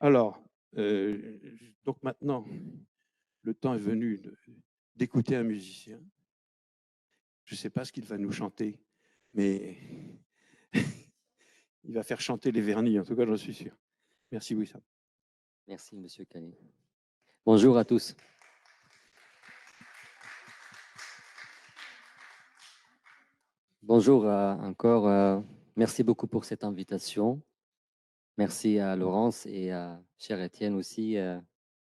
Alors, donc maintenant, le temps est venu d'écouter un musicien. Je ne sais pas ce qu'il va nous chanter, mais il va faire chanter les vernis, en tout cas, j'en suis sûr. Merci, Wissam. Merci, Monsieur Canet. Bonjour à tous. Bonjour encore. Merci beaucoup pour cette invitation. Merci à Laurence et à cher Étienne aussi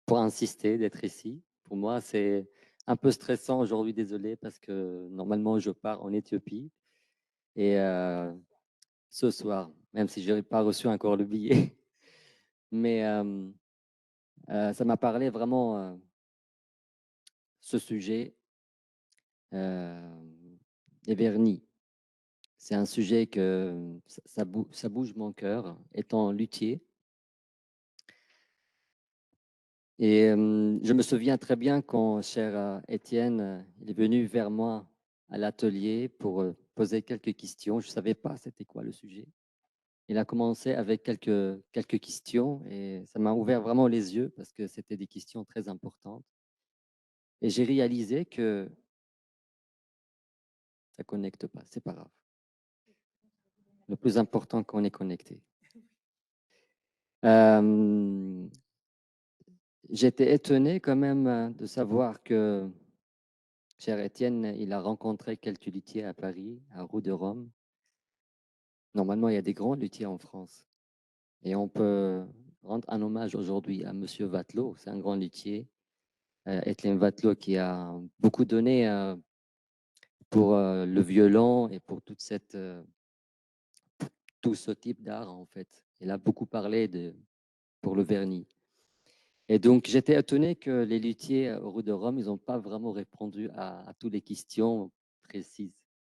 pour insister d'être ici. Pour moi, c'est un peu stressant aujourd'hui, désolé, parce que normalement, je pars en Éthiopie. Et ce soir, même si je n'ai pas reçu encore le billet, mais ça m'a parlé vraiment ce sujet des vernis. C'est un sujet que ça bouge mon cœur, étant luthier. Et je me souviens très bien quand cher Étienne il est venu vers moi à l'atelier pour poser quelques questions. Je ne savais pas c'était quoi le sujet. Il a commencé avec quelques questions et ça m'a ouvert vraiment les yeux parce que c'était des questions très importantes. Et j'ai réalisé que ça ne connecte pas, c'est pas grave. Le plus important, qu'on est connecté. J'étais étonné quand même de savoir que cher Étienne, il a rencontré quelques luthiers à Paris, à Roue de Rome. Normalement, il y a des grands luthiers en France. Et on peut rendre un hommage aujourd'hui à Monsieur Vatelot, c'est un grand luthier, Étienne Vatelot, qui a beaucoup donné pour le violon et pour tout ce type d'art, en fait. Il a beaucoup parlé pour le vernis. Et donc, j'étais étonné que les luthiers au Roue de Rome, ils n'ont pas vraiment répondu à toutes les questions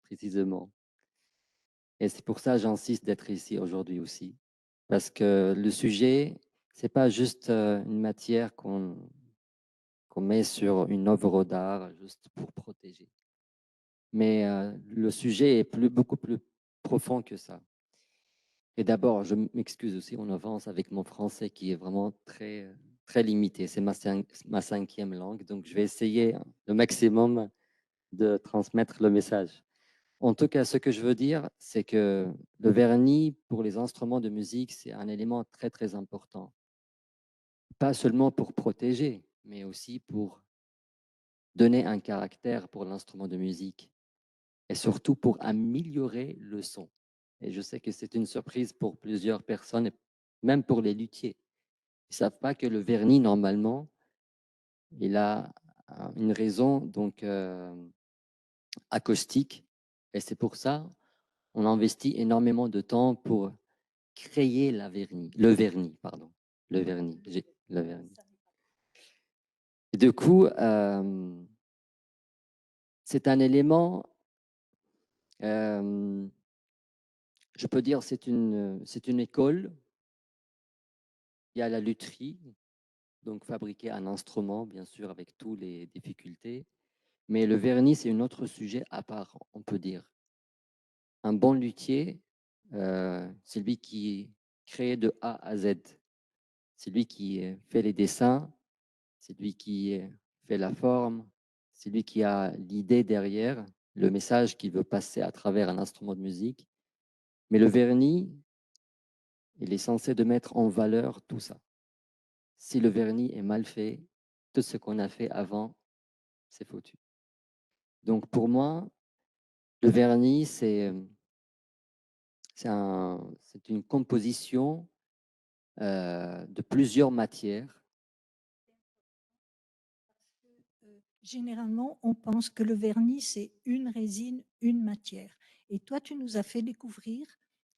précisément. Et c'est pour ça que j'insiste d'être ici aujourd'hui aussi. Parce que le sujet, ce n'est pas juste une matière qu'on met sur une œuvre d'art juste pour protéger. Mais le sujet est beaucoup plus profond que ça. Et d'abord, je m'excuse aussi en avance avec mon français qui est vraiment très limité. C'est ma 5e langue, donc je vais essayer le maximum de transmettre le message. En tout cas, ce que je veux dire, c'est que le vernis pour les instruments de musique, c'est un élément très important. Pas seulement pour protéger, mais aussi pour donner un caractère pour l'instrument de musique et surtout pour améliorer le son. Et je sais que c'est une surprise pour plusieurs personnes, et même pour les luthiers. Ils ne savent pas que le vernis, normalement, il a une raison donc acoustique. Et c'est pour ça on investit énormément de temps pour créer le vernis, pardon. Le vernis. Le vernis. Et du coup, c'est un élément, je peux dire, c'est une école. Il y a la lutherie, donc fabriquer un instrument, bien sûr, avec toutes les difficultés. Mais le vernis, c'est un autre sujet à part, on peut dire. Un bon luthier, c'est lui qui crée de A à Z. C'est lui qui fait les dessins, c'est lui qui fait la forme, c'est lui qui a l'idée derrière, le message qu'il veut passer à travers un instrument de musique. Mais le vernis, il est censé de mettre en valeur tout ça. Si le vernis est mal fait, tout ce qu'on a fait avant, c'est foutu. Donc pour moi, le vernis, c'est une composition de plusieurs matières. Généralement, on pense que le vernis, c'est une résine, une matière. Et toi, tu nous as fait découvrir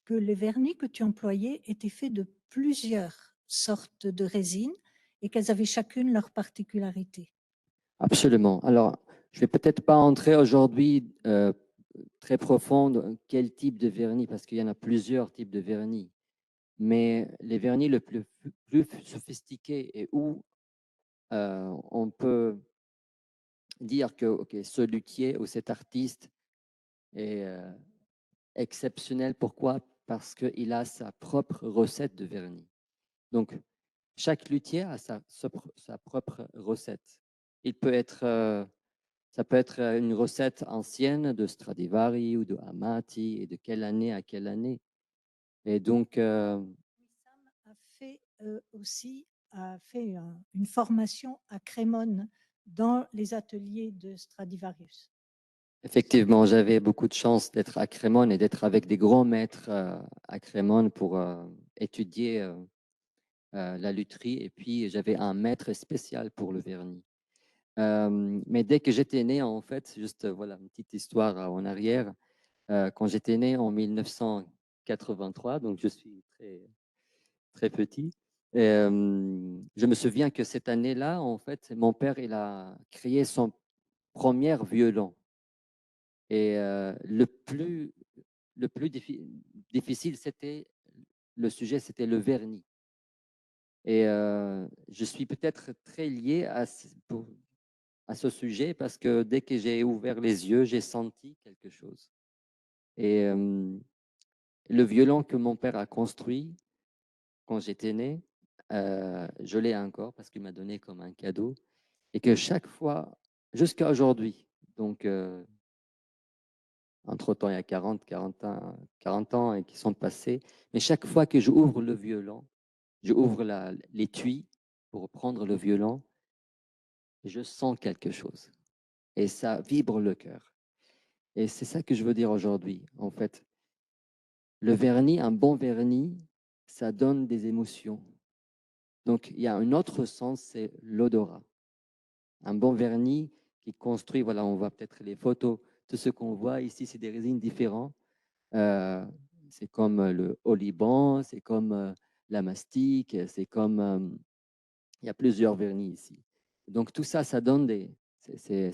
que le vernis que tu employais était fait de plusieurs sortes de résines et qu'elles avaient chacune leur particularité. Absolument. Alors, je ne vais peut-être pas entrer aujourd'hui très profond quel type de vernis, parce qu'il y en a plusieurs types de vernis. Mais les vernis le plus sophistiqués et où on peut dire que ce luthier ou cet artiste est exceptionnel. Pourquoi? Parce qu'il a sa propre recette de vernis. Donc, chaque luthier a sa propre recette. Ça peut être une recette ancienne de Stradivari ou de Amati, et de quelle année à quelle année. Et donc, Wissam a fait aussi une formation à Crémone dans les ateliers de Stradivarius. effectivement, j'avais beaucoup de chance d'être à Crémone et d'être avec des grands maîtres à Crémone pour étudier la lutherie. Et puis, j'avais un maître spécial pour le vernis. Mais dès que j'étais né, en fait, juste voilà une petite histoire en arrière, quand j'étais né en 1983, donc je suis très, très petit, je me souviens que cette année-là, en fait, mon père, il a créé son premier violon. Et le plus difficile, c'était le sujet, c'était le vernis. Et je suis peut-être très lié à ce sujet parce que dès que j'ai ouvert les yeux, j'ai senti quelque chose. Et le violon que mon père a construit quand j'étais né, je l'ai encore parce qu'il m'a donné comme un cadeau. Et que chaque fois, jusqu'à aujourd'hui, donc entre-temps, il y a 40 ans et qui sont passés, mais chaque fois que j'ouvre le violon, j'ouvre l'étui pour prendre le violon, je sens quelque chose. Et ça vibre le cœur. Et c'est ça que je veux dire aujourd'hui. En fait, le vernis, un bon vernis, ça donne des émotions. Donc, il y a un autre sens, c'est l'odorat. Un bon vernis qui construit, voilà, on voit peut-être les photos, tout ce qu'on voit ici, c'est des résines différentes. C'est comme le Oliban, c'est comme la mastic, c'est comme, il y a plusieurs vernis ici. Donc, tout ça, ça donne c'est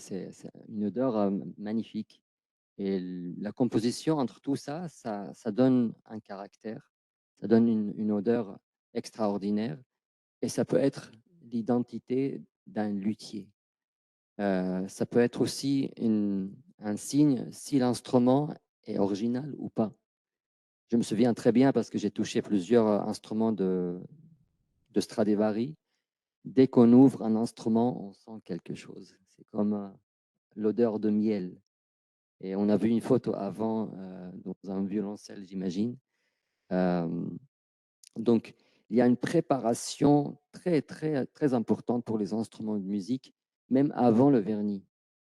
une odeur magnifique. Et la composition entre tout ça, ça donne un caractère, ça donne une odeur extraordinaire et ça peut être l'identité d'un luthier. Ça peut être aussi un signe si l'instrument est original ou pas. Je me souviens très bien parce que j'ai touché plusieurs instruments de Stradivari. Dès qu'on ouvre un instrument, on sent quelque chose. C'est comme l'odeur de miel. Et on a vu une photo avant dans un violoncelle, j'imagine. Euh, donc, il y a une préparation très, très, très importante pour les instruments de musique, même avant le vernis.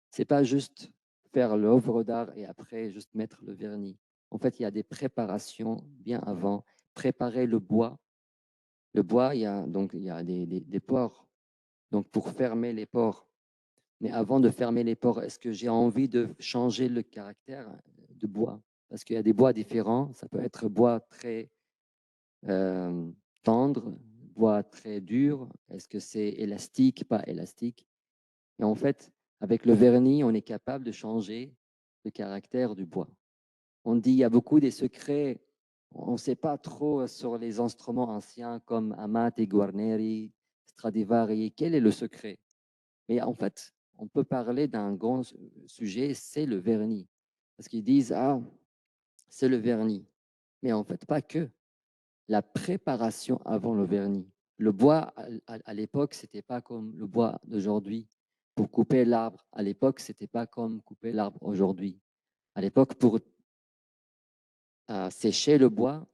C'est pas juste faire l'œuvre d'art et après juste mettre le vernis. En fait, il y a des préparations bien avant. Préparer le bois. Le bois, il y a des pores. Donc, pour fermer les pores. Mais avant de fermer les pores, est-ce que j'ai envie de changer le caractère de bois? Parce qu'il y a des bois différents. Ça peut être bois très tendre, bois très dur. Est-ce que c'est élastique, pas élastique? Et en fait, avec le vernis, on est capable de changer le caractère du bois. On dit qu'il y a beaucoup des secrets. On ne sait pas trop sur les instruments anciens comme Amati, Guarneri, Stradivari. Quel est le secret? Mais en fait, on peut parler d'un grand sujet, c'est le vernis. Parce qu'ils disent, ah, c'est le vernis. Mais en fait, pas que. La préparation avant le vernis. Le bois, à l'époque, ce n'était pas comme le bois d'aujourd'hui. Pour couper l'arbre, à l'époque, ce n'était pas comme couper l'arbre aujourd'hui. À l'époque, pour sécher le bois,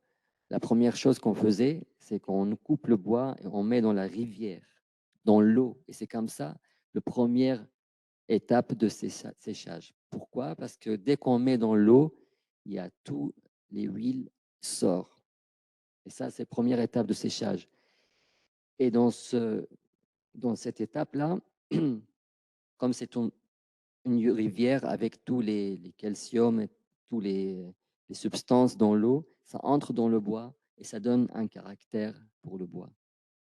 la première chose qu'on faisait, c'est qu'on coupe le bois et on met dans la rivière, dans l'eau. Et c'est comme ça, la première étape de séchage. Pourquoi? Parce que dès qu'on met dans l'eau, il y a toutes les huiles sortent. Et ça, c'est la première étape de séchage. Et dans cette étape-là, comme c'est une rivière avec tous les calciums et toutes les substances dans l'eau, ça entre dans le bois et ça donne un caractère pour le bois.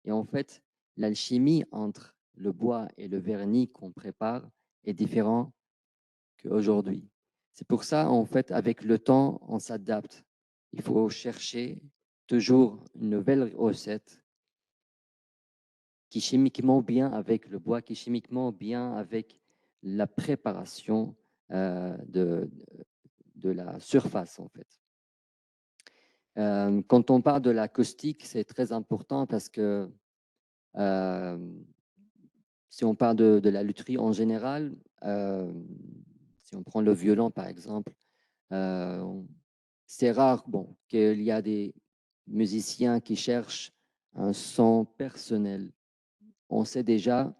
Et en fait, l'alchimie entre le bois et le vernis qu'on prépare est différente qu'aujourd'hui. C'est pour ça, en fait, avec le temps, on s'adapte. Il faut chercher toujours une nouvelle recette qui chimiquement bien avec le bois, qui chimiquement bien avec la préparation de la surface, en fait. Quand on parle de l'acoustique, c'est très important parce que Si on parle de la lutherie en général, si on prend le violon par exemple, c'est rare qu'il y a des musiciens qui cherchent un son personnel. On sait déjà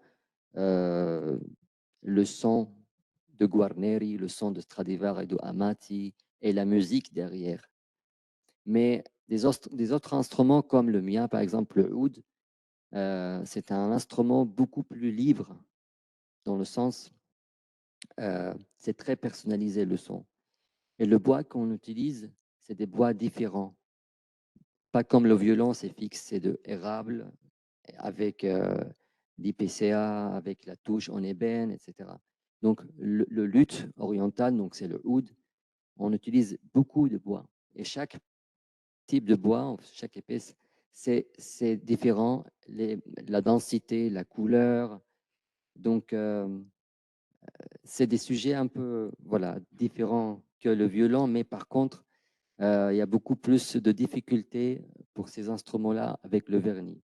le son de Guarneri, le son de Stradivari et de Amati et la musique derrière. Mais des autres instruments comme le mien, par exemple le oud, c'est un instrument beaucoup plus libre dans le sens, c'est très personnalisé le son. Et le bois qu'on utilise, c'est des bois différents. Pas comme le violon, c'est fixe, c'est de érable avec l'IPCA, avec la touche en ébène, etc. Donc le luth oriental, donc c'est le oud, on utilise beaucoup de bois. Et chaque type de bois, chaque épaisse, c'est différent, la densité, la couleur. Donc, c'est des sujets un peu différents que le violon, mais par contre, il y a beaucoup plus de difficultés pour ces instruments-là avec le vernis.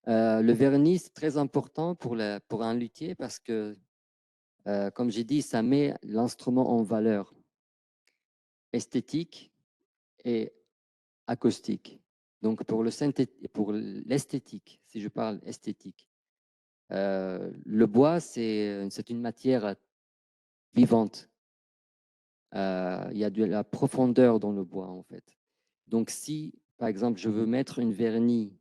Le vernis, c'est très important pour un luthier parce que, comme j'ai dit, ça met l'instrument en valeur esthétique et acoustique. Donc, pour l'esthétique, si je parle esthétique, le bois, c'est une matière vivante. Il y a de la profondeur dans le bois, en fait. Donc, si, par exemple, je veux mettre un vernis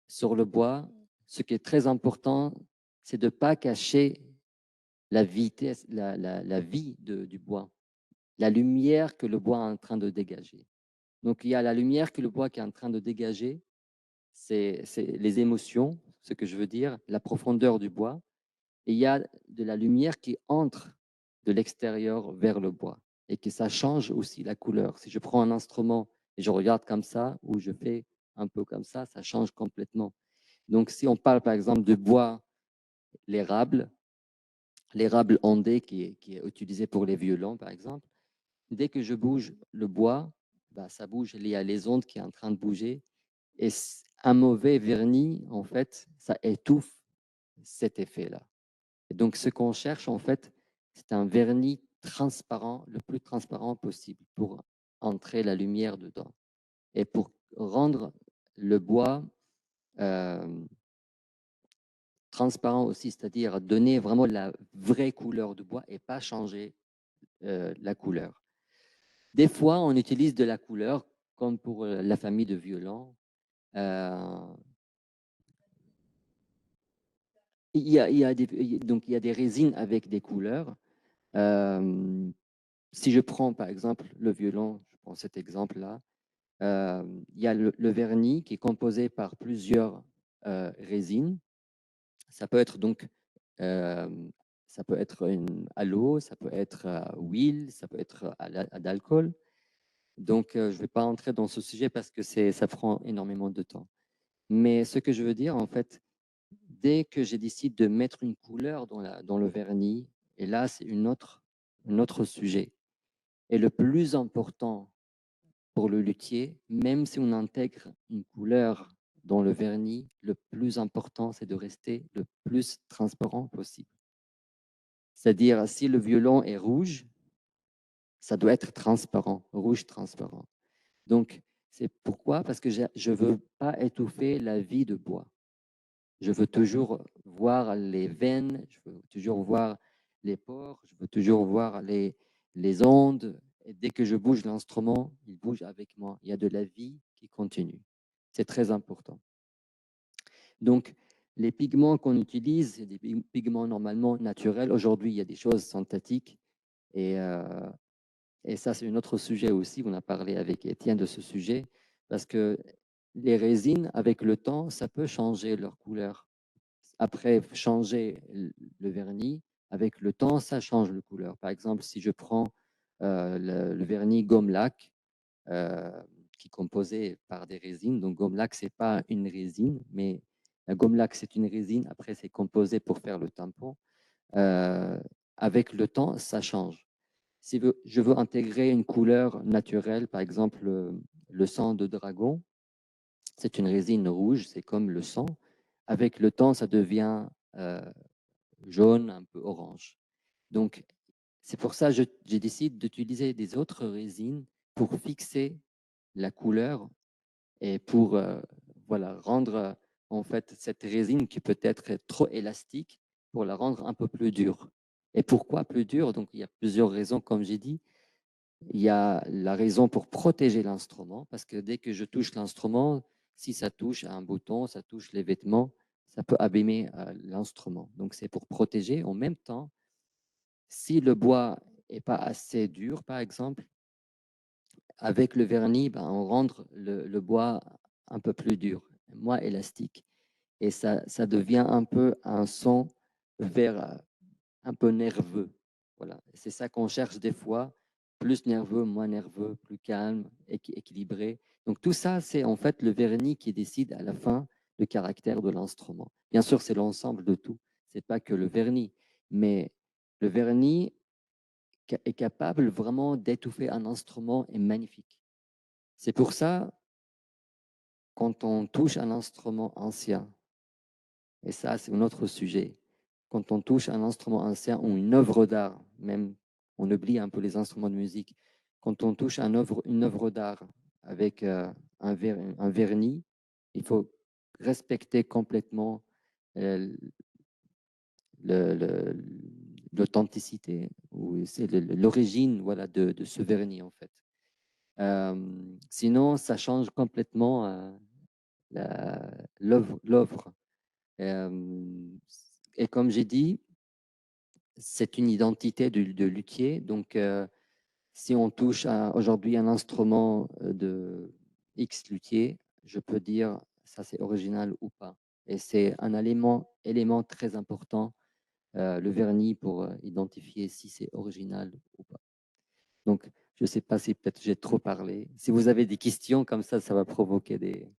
sur le bois, ce qui est très important, c'est de ne pas cacher la vitesse, la vie du bois, la lumière que le bois est en train de dégager. Donc, il y a la lumière que le bois qui est en train de dégager, c'est les émotions, ce que je veux dire, la profondeur du bois. Et il y a de la lumière qui entre de l'extérieur vers le bois et que ça change aussi la couleur. Si je prends un instrument et je regarde comme ça ou je fais un peu comme ça change complètement. Donc, si on parle par exemple de bois, l'érable ondé qui est utilisé pour les violons par exemple, dès que je bouge le bois, ça bouge, il y a les ondes qui sont en train de bouger. Et un mauvais vernis, en fait, ça étouffe cet effet-là. Et donc, ce qu'on cherche, en fait, c'est un vernis transparent, le plus transparent possible pour entrer la lumière dedans. Et pour rendre le bois transparent aussi, c'est-à-dire donner vraiment la vraie couleur du bois et pas changer la couleur. Des fois, on utilise de la couleur, comme pour la famille de violons. Il y a des résines avec des couleurs. Si je prends par exemple le violon, je prends cet exemple-là, il y a le vernis qui est composé par plusieurs résines. Ça peut être donc ça peut être à l'eau, ça peut être à huile, ça peut être à l'alcool. Donc, je ne vais pas entrer dans ce sujet parce que ça prend énormément de temps. Mais ce que je veux dire, en fait, dès que j'ai décidé de mettre une couleur dans le vernis, et là, c'est un autre sujet. Et le plus important pour le luthier, même si on intègre une couleur dans le vernis, le plus important, c'est de rester le plus transparent possible. C'est-à-dire, si le violon est rouge, ça doit être transparent, rouge transparent. Donc, c'est pourquoi? Parce que je ne veux pas étouffer la vie de bois. Je veux toujours voir les veines, je veux toujours voir les pores, je veux toujours voir les ondes. Et dès que je bouge l'instrument, il bouge avec moi. Il y a de la vie qui continue. C'est très important. Donc, les pigments qu'on utilise, c'est des pigments normalement naturels. Aujourd'hui, il y a des choses synthétiques. Et ça, c'est un autre sujet aussi. On a parlé avec Étienne de ce sujet. Parce que les résines, avec le temps, ça peut changer leur couleur. Après, changer le vernis, avec le temps, ça change de couleur. Par exemple, si je prends le vernis gomme lac, qui est composé par des résines. Donc, gomme lac, ce n'est pas une résine, mais la gomme lac, c'est une résine. Après, c'est composé pour faire le tampon. Avec le temps, ça change. Si je veux intégrer une couleur naturelle, par exemple le sang de dragon. C'est une résine rouge, c'est comme le sang. Avec le temps, ça devient jaune, un peu orange. Donc, c'est pour ça que j'ai décidé d'utiliser des autres résines pour fixer la couleur et pour voilà, rendre en fait cette résine qui peut être trop élastique pour la rendre un peu plus dure. Et pourquoi plus dure? Donc, il y a plusieurs raisons, comme j'ai dit. Il y a la raison pour protéger l'instrument, parce que dès que je touche l'instrument, si ça touche à un bouton, ça touche les vêtements, ça peut abîmer l'instrument. Donc, c'est pour protéger. En même temps, si le bois n'est pas assez dur, par exemple, avec le vernis, ben, on rend le bois un peu plus dur, moins élastique. Et ça devient un peu un son vers un peu nerveux. Voilà. C'est ça qu'on cherche des fois, plus nerveux, moins nerveux, plus calme, équilibré. Donc tout ça, c'est en fait le vernis qui décide à la fin le caractère de l'instrument. Bien sûr, c'est l'ensemble de tout. C'est pas que le vernis, mais le vernis est capable vraiment d'étouffer un instrument est magnifique. C'est pour ça, quand on touche un instrument ancien, et ça, c'est un autre sujet, quand on touche un instrument ancien ou une œuvre d'art, même on oublie un peu les instruments de musique, quand on touche une œuvre d'art avec un vernis, il faut respecter complètement euh, l'authenticité, ou c'est l'origine voilà, de ce vernis en fait. Sinon, ça change complètement l'œuvre. Et comme j'ai dit, c'est une identité de luthier. Donc, si on touche aujourd'hui un instrument de X luthier, je peux dire ça c'est original ou pas. Et c'est un élément très important, le vernis, pour identifier si c'est original ou pas. Donc, je ne sais pas si peut-être j'ai trop parlé. Si vous avez des questions comme ça va provoquer des...